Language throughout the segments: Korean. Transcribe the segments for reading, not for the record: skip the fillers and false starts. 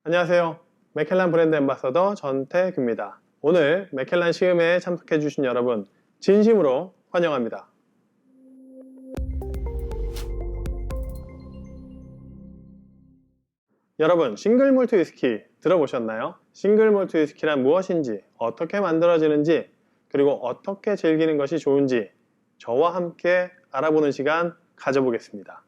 안녕하세요. 맥켈란 브랜드 앰바서더 전태규입니다. 오늘 맥켈란 시음회에 참석해 주신 여러분 진심으로 환영합니다. 여러분, 싱글 몰트 위스키 들어보셨나요? 싱글 몰트 위스키란 무엇인지, 어떻게 만들어지는지, 그리고 어떻게 즐기는 것이 좋은지 저와 함께 알아보는 시간 가져보겠습니다.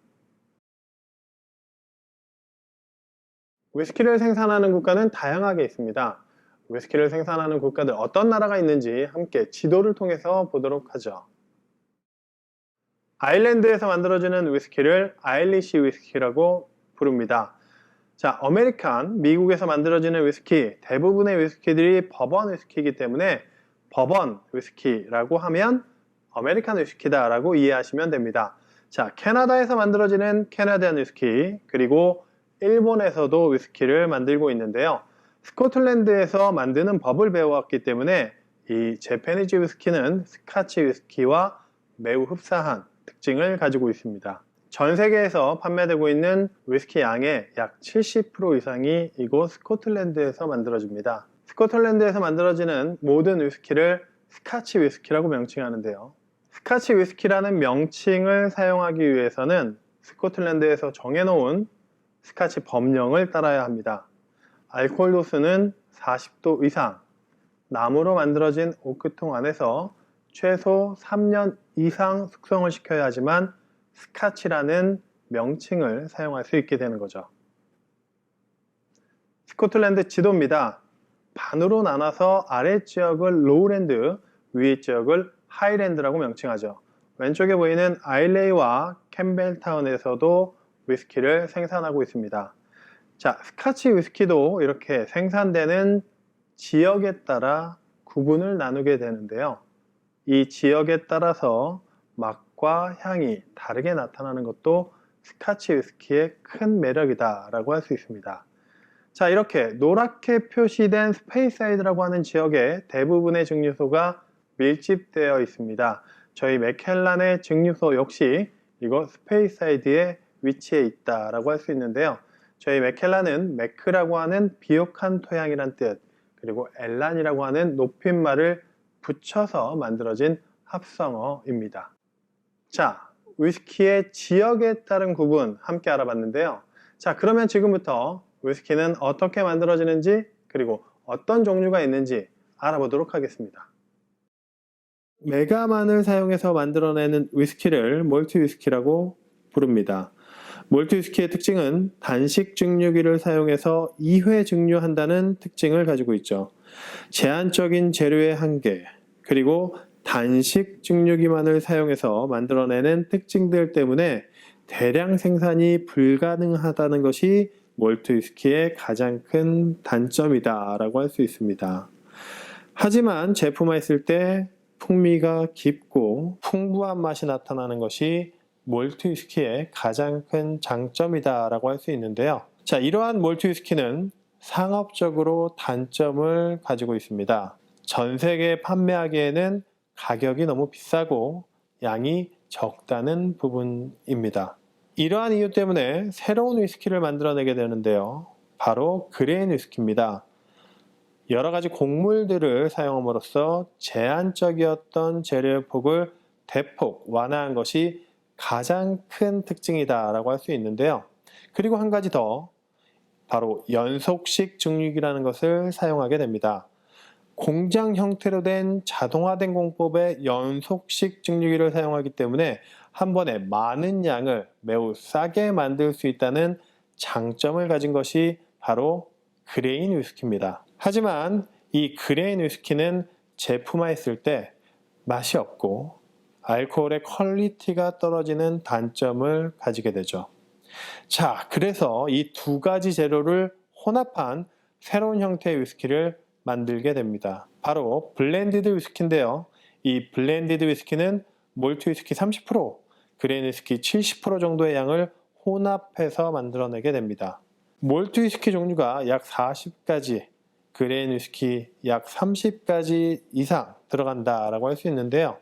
위스키를 생산하는 국가는 다양하게 있습니다. 위스키를 생산하는 국가들 어떤 나라가 있는지 함께 지도를 통해서 보도록 하죠. 아일랜드에서 만들어지는 위스키를 아일리시 위스키라고 부릅니다. 자, 아메리칸, 미국에서 만들어지는 위스키, 대부분의 위스키들이 버번 위스키이기 때문에 버번 위스키라고 하면 아메리칸 위스키다 라고 이해하시면 됩니다. 자, 캐나다에서 만들어지는 캐나디안 위스키, 그리고 일본에서도 위스키를 만들고 있는데요. 스코틀랜드에서 만드는 법을 배워왔기 때문에 이 재패니즈 위스키는 스카치 위스키와 매우 흡사한 특징을 가지고 있습니다. 전 세계에서 판매되고 있는 위스키 양의 약 70% 이상이 이곳 스코틀랜드에서 만들어집니다. 스코틀랜드에서 만들어지는 모든 위스키를 스카치 위스키라고 명칭하는데요. 스카치 위스키라는 명칭을 사용하기 위해서는 스코틀랜드에서 정해놓은 스카치 법령을 따라야 합니다. 알코올 도수는 40도 이상, 나무로 만들어진 오크통 안에서 최소 3년 이상 숙성을 시켜야 하지만 스카치라는 명칭을 사용할 수 있게 되는 거죠. 스코틀랜드 지도입니다. 반으로 나눠서 아래 지역을 로우랜드, 위 지역을 하이랜드라고 명칭하죠. 왼쪽에 보이는 아일레이와 캠벨타운에서도 위스키를 생산하고 있습니다. 자, 스카치 위스키도 이렇게 생산되는 지역에 따라 구분을 나누게 되는데요. 이 지역에 따라서 맛과 향이 다르게 나타나는 것도 스카치 위스키의 큰 매력이다 라고 할 수 있습니다. 자, 이렇게 노랗게 표시된 스페이사이드라고 하는 지역에 대부분의 증류소가 밀집되어 있습니다. 저희 맥켈란의 증류소 역시 이곳 스페이사이드에 위치해 있다라고 할 수 있는데요. 저희 맥켈란은 매크라고 하는 비옥한 토양이란 뜻, 그리고 엘란이라고 하는 높임말을 붙여서 만들어진 합성어입니다. 자, 위스키의 지역에 따른 구분 함께 알아봤는데요. 자, 그러면 지금부터 위스키는 어떻게 만들어지는지, 그리고 어떤 종류가 있는지 알아보도록 하겠습니다. 메가만을 사용해서 만들어내는 위스키를 몰트 위스키라고 부릅니다. 몰트 위스키의 특징은 단식 증류기를 사용해서 2회 증류한다는 특징을 가지고 있죠. 제한적인 재료의 한계, 그리고 단식 증류기만을 사용해서 만들어내는 특징들 때문에 대량 생산이 불가능하다는 것이 몰트 위스키의 가장 큰 단점이다 라고 할 수 있습니다. 하지만 제품화했을 때 풍미가 깊고 풍부한 맛이 나타나는 것이 몰트 위스키의 가장 큰 장점이다 라고 할 수 있는데요. 자, 이러한 몰트 위스키는 상업적으로 단점을 가지고 있습니다. 전 세계에 판매하기에는 가격이 너무 비싸고 양이 적다는 부분입니다. 이러한 이유 때문에 새로운 위스키를 만들어내게 되는데요. 바로 그레인 위스키입니다. 여러 가지 곡물들을 사용함으로써 제한적이었던 재료의 폭을 대폭 완화한 것이 가장 큰 특징이다 라고 할 수 있는데요. 그리고 한 가지 더, 바로 연속식 증류기라는 것을 사용하게 됩니다. 공장 형태로 된 자동화된 공법의 연속식 증류기를 사용하기 때문에 한 번에 많은 양을 매우 싸게 만들 수 있다는 장점을 가진 것이 바로 그레인 위스키입니다. 하지만 이 그레인 위스키는 제품화했을 때 맛이 없고 알코올의 퀄리티가 떨어지는 단점을 가지게 되죠. 자, 그래서 이 두 가지 재료를 혼합한 새로운 형태의 위스키를 만들게 됩니다. 바로 블렌디드 위스키인데요. 이 블렌디드 위스키는 몰트 위스키 30%, 그레인 위스키 70% 정도의 양을 혼합해서 만들어내게 됩니다. 몰트 위스키 종류가 약 40가지, 그레인 위스키 약 30가지 이상 들어간다라고 할 수 있는데요.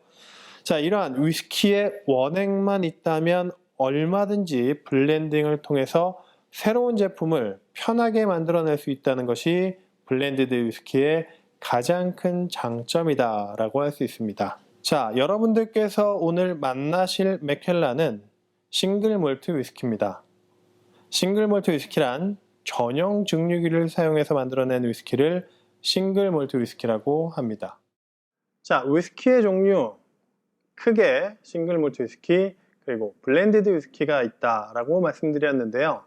자, 이러한 위스키의 원액만 있다면 얼마든지 블렌딩을 통해서 새로운 제품을 편하게 만들어낼 수 있다는 것이 블렌디드 위스키의 가장 큰 장점이다 라고 할 수 있습니다. 자, 여러분들께서 오늘 만나실 맥켈란은 싱글 몰트 위스키입니다. 싱글 몰트 위스키란 전용 증류기를 사용해서 만들어낸 위스키를 싱글 몰트 위스키라고 합니다. 자, 위스키의 종류 크게 싱글 몰트 위스키 그리고 블렌디드 위스키가 있다라고 말씀드렸는데요.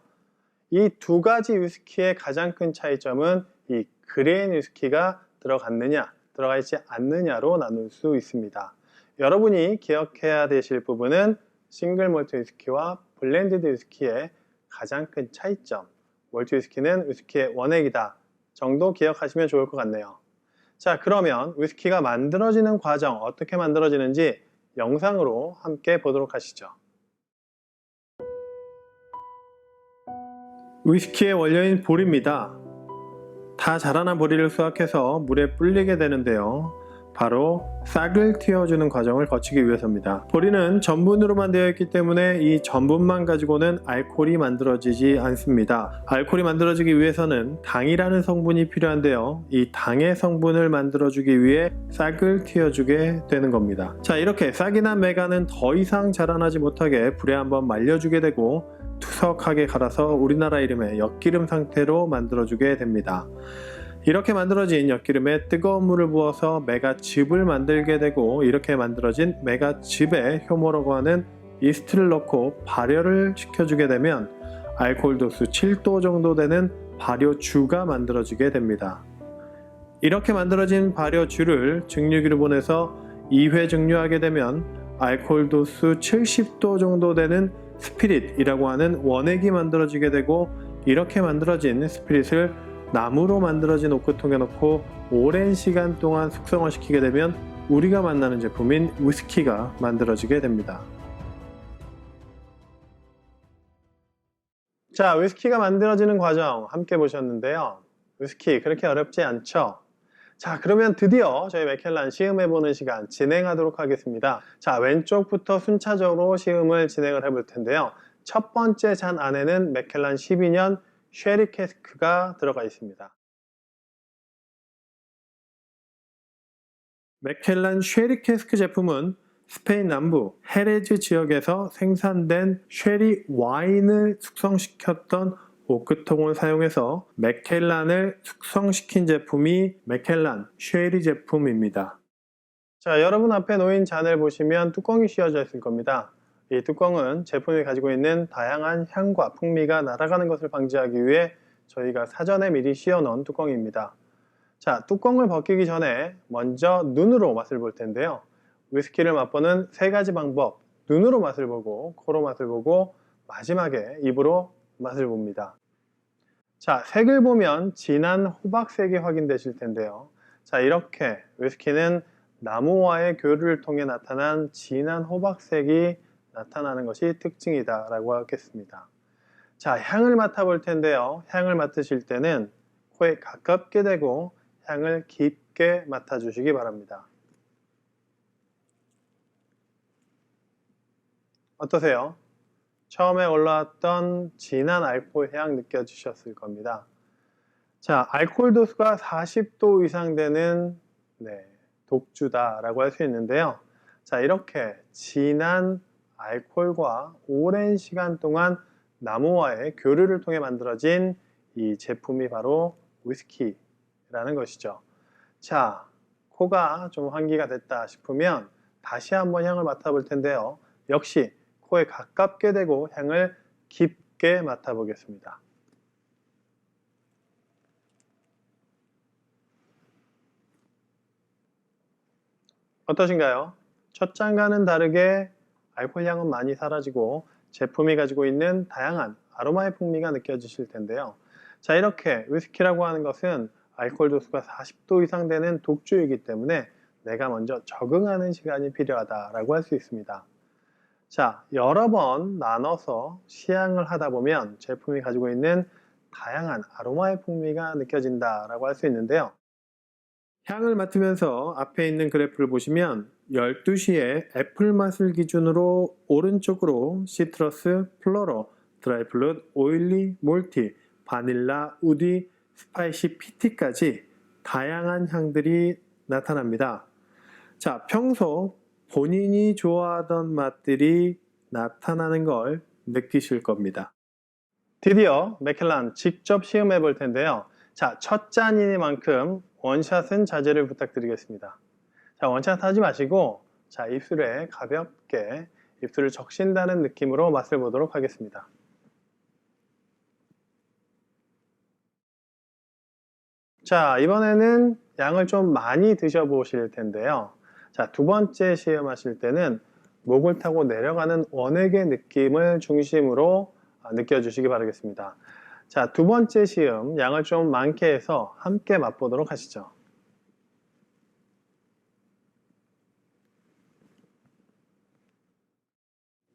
이 두 가지 위스키의 가장 큰 차이점은 이 그레인 위스키가 들어갔느냐 들어가 있지 않느냐로 나눌 수 있습니다. 여러분이 기억해야 되실 부분은 싱글 몰트 위스키와 블렌디드 위스키의 가장 큰 차이점, 몰트 위스키는 위스키의 원액이다 정도 기억하시면 좋을 것 같네요. 자, 그러면 위스키가 만들어지는 과정 어떻게 만들어지는지 영상으로 함께 보도록 하시죠. 위스키의 원료인 보리입니다. 다 자라난 보리를 수확해서 물에 불리게 되는데요. 바로 싹을 틔워주는 과정을 거치기 위해서입니다. 보리는 전분으로만 되어 있기 때문에 이 전분만 가지고는 알코올이 만들어지지 않습니다. 알코올이 만들어지기 위해서는 당이라는 성분이 필요한데요. 이 당의 성분을 만들어주기 위해 싹을 틔워주게 되는 겁니다. 자, 이렇게 싹이나 메가는 더 이상 자라나지 못하게 불에 한번 말려주게 되고 투석하게 갈아서 우리나라 이름의 엿기름 상태로 만들어주게 됩니다. 이렇게 만들어진 엿기름에 뜨거운 물을 부어서 메가즙을 만들게 되고 이렇게 만들어진 메가즙에 효모라고 하는 이스트를 넣고 발효를 시켜주게 되면 알코올 도수 7도 정도 되는 발효주가 만들어지게 됩니다. 이렇게 만들어진 발효주를 증류기로 보내서 2회 증류하게 되면 알코올 도수 70도 정도 되는 스피릿이라고 하는 원액이 만들어지게 되고 이렇게 만들어진 스피릿을 나무로 만들어진 오크통에 넣고 오랜 시간 동안 숙성을 시키게 되면 우리가 만나는 제품인 위스키가 만들어지게 됩니다. 자, 위스키가 만들어지는 과정 함께 보셨는데요. 위스키 그렇게 어렵지 않죠? 자, 그러면 드디어 저희 맥켈란 시음해보는 시간 진행하도록 하겠습니다. 자, 왼쪽부터 순차적으로 시음을 진행을 해볼 텐데요. 첫 번째 잔 안에는 맥켈란 12년 쉐리 캐스크가 들어가 있습니다. 맥켈란 쉐리 캐스크 제품은 스페인 남부 헤레즈 지역에서 생산된 쉐리 와인을 숙성시켰던 오크통을 사용해서 맥켈란을 숙성시킨 제품이 맥켈란 쉐리 제품입니다. 자, 여러분 앞에 놓인 잔을 보시면 뚜껑이 씌워져 있을 겁니다. 이 뚜껑은 제품이 가지고 있는 다양한 향과 풍미가 날아가는 것을 방지하기 위해 저희가 사전에 미리 씌워 넣은 뚜껑입니다. 자, 뚜껑을 벗기기 전에 먼저 눈으로 맛을 볼 텐데요. 위스키를 맛보는 세 가지 방법, 눈으로 맛을 보고 코로 맛을 보고 마지막에 입으로 맛을 봅니다. 자, 색을 보면 진한 호박색이 확인되실 텐데요. 자, 이렇게 위스키는 나무와의 교류를 통해 나타난 진한 호박색이 나타나는 것이 특징이다 라고 하겠습니다. 자, 향을 맡아볼 텐데요. 향을 맡으실 때는 코에 가깝게 대고 향을 깊게 맡아주시기 바랍니다. 어떠세요? 처음에 올라왔던 진한 알코올 향 느껴지셨을 겁니다. 자, 알코올 도수가 40도 이상 되는 독주다 라고 할 수 있는데요. 자, 이렇게 진한 알코올과 오랜 시간 동안 나무와의 교류를 통해 만들어진 이 제품이 바로 위스키라는 것이죠. 자, 코가 좀 환기가 됐다 싶으면 다시 한번 향을 맡아볼 텐데요. 역시 코에 가깝게 대고 향을 깊게 맡아보겠습니다. 어떠신가요? 첫 잔과는 다르게 알코올 향은 많이 사라지고 제품이 가지고 있는 다양한 아로마의 풍미가 느껴지실 텐데요. 자, 이렇게 위스키라고 하는 것은 알코올 도수가 40도 이상 되는 독주이기 때문에 내가 먼저 적응하는 시간이 필요하다라고 할 수 있습니다. 자, 여러 번 나눠서 시향을 하다 보면 제품이 가지고 있는 다양한 아로마의 풍미가 느껴진다라고 할 수 있는데요. 향을 맡으면서 앞에 있는 그래프를 보시면 12시에 애플 맛을 기준으로 오른쪽으로 시트러스, 플로러, 드라이 플룻, 오일리, 몰티, 바닐라, 우디, 스파이시 피티까지 다양한 향들이 나타납니다. 자, 평소 본인이 좋아하던 맛들이 나타나는 걸 느끼실 겁니다. 드디어 맥켈란 직접 시음해 볼 텐데요. 자, 첫 잔이니만큼 원샷은 자제를 부탁드리겠습니다. 자, 원샷 하지 마시고, 자, 입술에 가볍게 입술을 적신다는 느낌으로 맛을 보도록 하겠습니다. 자, 이번에는 양을 좀 많이 드셔보실 텐데요. 자, 두 번째 시음하실 때는 목을 타고 내려가는 원액의 느낌을 중심으로 느껴주시기 바라겠습니다. 자, 두 번째 시음 양을 좀 많게 해서 함께 맛보도록 하시죠.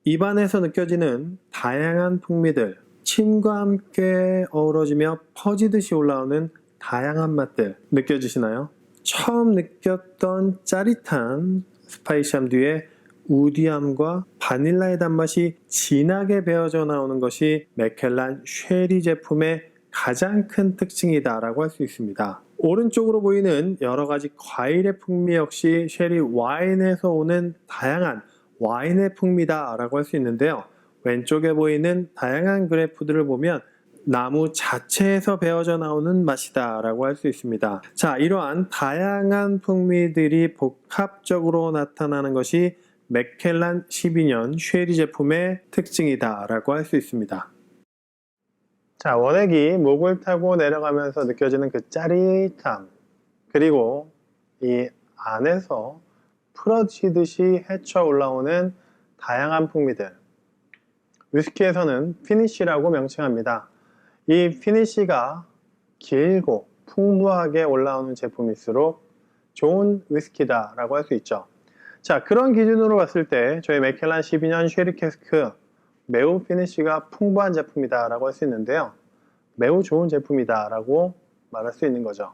입안에서 느껴지는 다양한 풍미들, 침과 함께 어우러지며 퍼지듯이 올라오는 다양한 맛들 느껴지시나요? 처음 느꼈던 짜릿한 스파이시함 뒤에 우디함과 바닐라의 단맛이 진하게 배어져 나오는 것이 맥켈란 쉐리 제품의 가장 큰 특징이다라고 할 수 있습니다. 오른쪽으로 보이는 여러 가지 과일의 풍미 역시 쉐리 와인에서 오는 다양한 와인의 풍미다라고 할 수 있는데요. 왼쪽에 보이는 다양한 그래프들을 보면 나무 자체에서 배어져 나오는 맛이다 라고 할 수 있습니다. 자, 이러한 다양한 풍미들이 복합적으로 나타나는 것이 맥켈란 12년 쉐리 제품의 특징이다 라고 할 수 있습니다. 자, 원액이 목을 타고 내려가면서 느껴지는 그 짜릿함, 그리고 이 안에서 풀어지듯이 헤쳐 올라오는 다양한 풍미들, 위스키에서는 피니쉬라고 명칭합니다. 이 피니쉬가 길고 풍부하게 올라오는 제품일수록 좋은 위스키다 라고 할 수 있죠. 자, 그런 기준으로 봤을 때 저희 맥켈란 12년 쉐리 캐스크 매우 피니쉬가 풍부한 제품이다 라고 할 수 있는데요. 매우 좋은 제품이다 라고 말할 수 있는 거죠.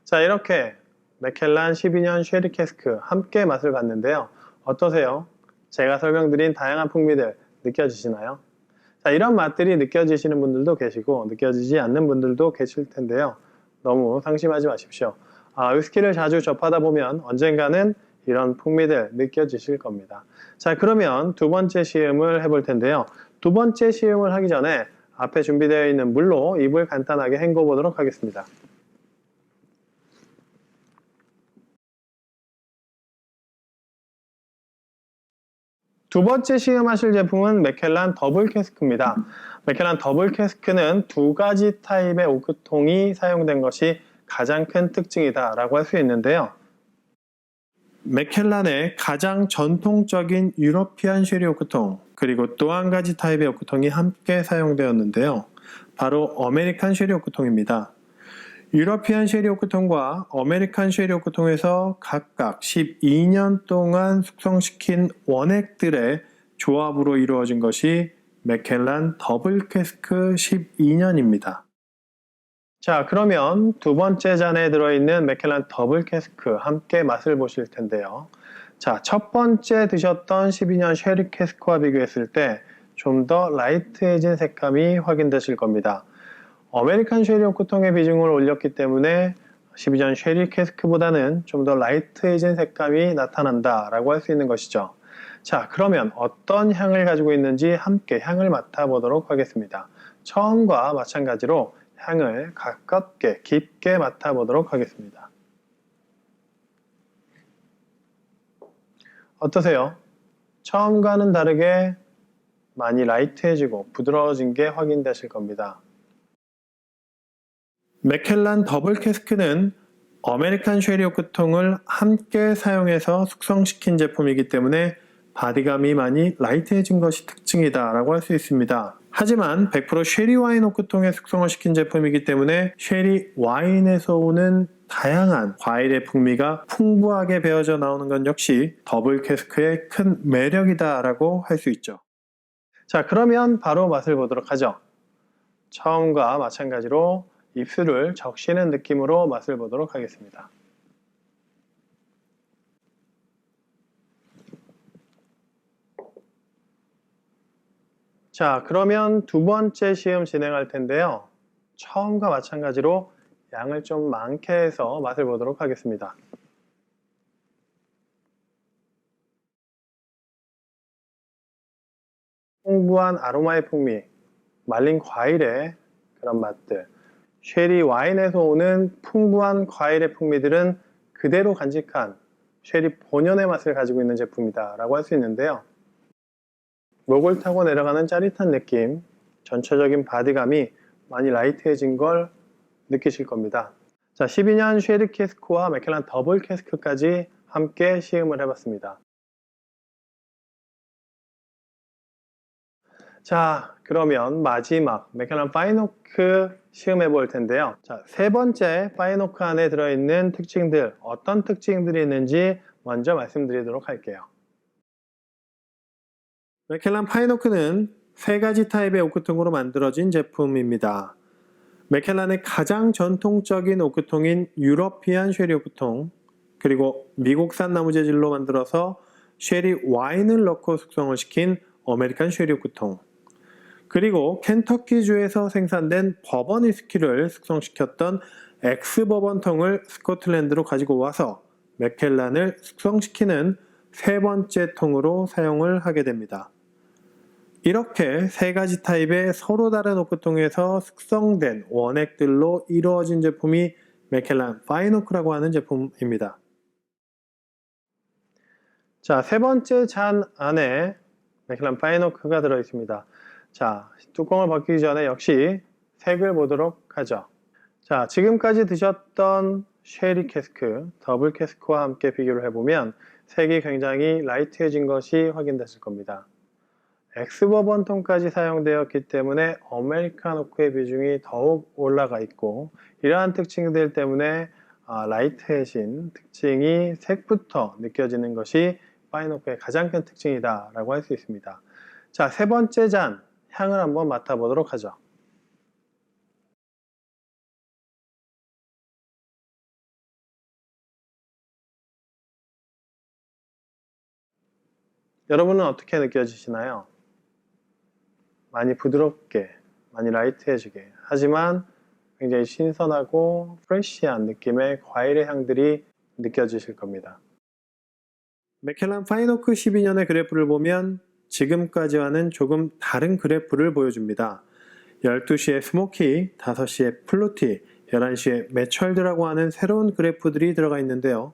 자, 이렇게 맥켈란 12년 쉐리 캐스크 함께 맛을 봤는데요. 어떠세요? 제가 설명드린 다양한 풍미들 느껴지시나요? 자, 이런 맛들이 느껴지시는 분들도 계시고 느껴지지 않는 분들도 계실 텐데요. 너무 상심하지 마십시오. 위스키를 자주 접하다 보면 언젠가는 이런 풍미들 느껴지실 겁니다. 자, 그러면 두 번째 시음을 해볼 텐데요. 두 번째 시음을 하기 전에 앞에 준비되어 있는 물로 입을 간단하게 헹궈 보도록 하겠습니다. 두 번째 시음하실 제품은 맥켈란 더블 캐스크입니다. 맥켈란 더블 캐스크는 두 가지 타입의 오크통이 사용된 것이 가장 큰 특징이다 라고 할 수 있는데요. 맥켈란의 가장 전통적인 유러피안 쉐리 오크통, 그리고 또 한 가지 타입의 오크통이 함께 사용되었는데요. 바로 아메리칸 쉐리 오크통입니다. 유러피안 쉐리 오크통과 아메리칸 쉐리 오크통에서 각각 12년 동안 숙성시킨 원액들의 조합으로 이루어진 것이 맥켈란 더블 캐스크 12년입니다. 자, 그러면 두 번째 잔에 들어있는 맥켈란 더블 캐스크 함께 맛을 보실 텐데요. 자, 첫 번째 드셨던 12년 쉐리 캐스크와 비교했을 때 좀 더 라이트해진 색감이 확인되실 겁니다. 아메리칸 쉐리 오크통의 비중을 올렸기 때문에 12년 쉐리 캐스크보다는 좀 더 라이트해진 색감이 나타난다 라고 할 수 있는 것이죠. 자, 그러면 어떤 향을 가지고 있는지 함께 향을 맡아보도록 하겠습니다. 처음과 마찬가지로 향을 가깝게 깊게 맡아보도록 하겠습니다. 어떠세요? 처음과는 다르게 많이 라이트해지고 부드러워진 게 확인되실 겁니다. 맥켈란 더블 캐스크는 아메리칸 쉐리 오크통을 함께 사용해서 숙성시킨 제품이기 때문에 바디감이 많이 라이트해진 것이 특징이다 라고 할 수 있습니다. 하지만 100% 쉐리 와인 오크통에 숙성을 시킨 제품이기 때문에 쉐리 와인에서 오는 다양한 과일의 풍미가 풍부하게 배어져 나오는 건 역시 더블 캐스크의 큰 매력이다 라고 할 수 있죠. 자, 그러면 바로 맛을 보도록 하죠. 처음과 마찬가지로 입술을 적시는 느낌으로 맛을 보도록 하겠습니다. 자, 그러면 두 번째 시험 진행할 텐데요. 처음과 마찬가지로 양을 좀 많게 해서 맛을 보도록 하겠습니다. 풍부한 아로마의 풍미, 말린 과일의 그런 맛들, 쉐리 와인에서 오는 풍부한 과일의 풍미들은 그대로 간직한 쉐리 본연의 맛을 가지고 있는 제품이다 라고 할 수 있는데요. 목을 타고 내려가는 짜릿한 느낌, 전체적인 바디감이 많이 라이트해진 걸 느끼실 겁니다. 자, 12년 쉐리 캐스크와 맥켈란 더블 캐스크까지 함께 시음을 해봤습니다. 자, 그러면 마지막 맥켈란 파인오크 시음해 볼 텐데요. 자, 세 번째 파인오크 안에 들어있는 특징들, 어떤 특징들이 있는지 먼저 말씀드리도록 할게요. 맥켈란 파인오크는 세 가지 타입의 오크통으로 만들어진 제품입니다. 맥켈란의 가장 전통적인 오크통인 유러피안 쉐리 오크통, 그리고 미국산 나무 재질로 만들어서 쉐리 와인을 넣고 숙성을 시킨 아메리칸 쉐리 오크통, 그리고 켄터키주에서 생산된 버번 위스키를 숙성시켰던 엑스 버번통을 스코틀랜드로 가지고 와서 맥켈란을 숙성시키는 세 번째 통으로 사용을 하게 됩니다. 이렇게 세 가지 타입의 서로 다른 오크통에서 숙성된 원액들로 이루어진 제품이 맥켈란 파인오크라고 하는 제품입니다. 자, 세 번째 잔 안에 맥켈란 파인오크가 들어있습니다. 자, 뚜껑을 벗기기 전에 역시 색을 보도록 하죠. 자, 지금까지 드셨던 쉐리 캐스크, 더블 캐스크와 함께 비교를 해보면 색이 굉장히 라이트해진 것이 확인되실 겁니다. 엑스버번통까지 사용되었기 때문에 아메리칸 오크의 비중이 더욱 올라가 있고, 이러한 특징들 때문에 라이트해진 특징이 색부터 느껴지는 것이 파인오크의 가장 큰 특징이다 라고 할 수 있습니다. 자, 세 번째 잔 향을 한번 맡아보도록 하죠. 여러분은 어떻게 느껴지시나요? 많이 부드럽게, 많이 라이트해지게, 하지만 굉장히 신선하고 프레쉬한 느낌의 과일의 향들이 느껴지실 겁니다. 맥켈란 파인오크 12년의 그래프를 보면 지금까지와는 조금 다른 그래프를 보여줍니다. 12시에 스모키, 5시에 플루티, 11시에 매철드라고 하는 새로운 그래프들이 들어가 있는데요.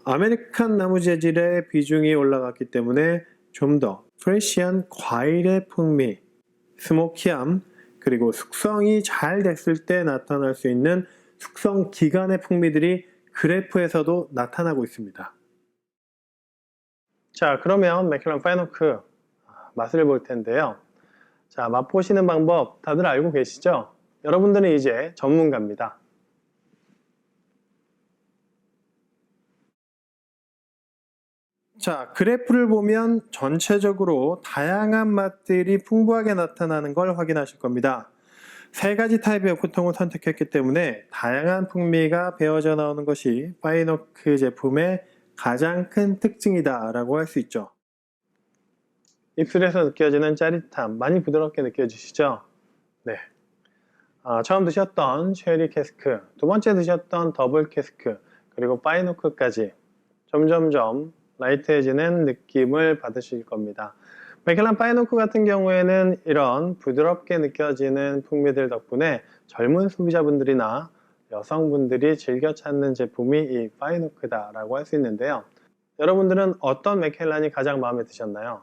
아메리칸 나무 재질의 비중이 올라갔기 때문에 좀 더 프레쉬한 과일의 풍미, 스모키함, 그리고 숙성이 잘 됐을 때 나타날 수 있는 숙성 기간의 풍미들이 그래프에서도 나타나고 있습니다. 자, 그러면 맥켈란 파인오크 맛을 볼 텐데요. 자, 맛보시는 방법 다들 알고 계시죠? 여러분들은 이제 전문가입니다. 자, 그래프를 보면 전체적으로 다양한 맛들이 풍부하게 나타나는 걸 확인하실 겁니다. 세 가지 타입의 오크통을 선택했기 때문에 다양한 풍미가 배어져 나오는 것이 파인오크 제품의 가장 큰 특징이다 라고 할 수 있죠. 입술에서 느껴지는 짜릿함, 많이 부드럽게 느껴지시죠? 네. 처음 드셨던 쉐리 캐스크, 두 번째 드셨던 더블 캐스크, 그리고 파인오크까지 점점점 라이트해지는 느낌을 받으실 겁니다. 맥켈란 파인오크 같은 경우에는 이런 부드럽게 느껴지는 풍미들 덕분에 젊은 소비자분들이나 여성분들이 즐겨 찾는 제품이 이 파인오크다 라고 할 수 있는데요. 여러분들은 어떤 맥켈란이 가장 마음에 드셨나요?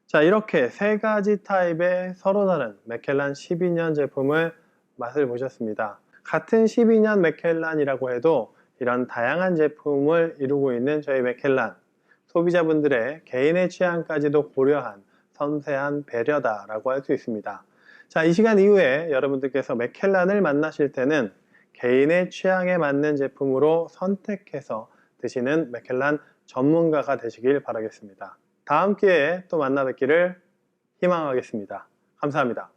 자, 이렇게 세 가지 타입의 서로 다른 맥켈란 12년 제품을 맛을 보셨습니다. 같은 12년 맥켈란이라고 해도 이런 다양한 제품을 이루고 있는 저희 맥켈란, 소비자분들의 개인의 취향까지도 고려한 섬세한 배려다 라고 할 수 있습니다. 자, 이 시간 이후에 여러분들께서 맥켈란을 만나실 때는 개인의 취향에 맞는 제품으로 선택해서 드시는 맥켈란 전문가가 되시길 바라겠습니다. 다음 기회에 또 만나 뵙기를 희망하겠습니다. 감사합니다.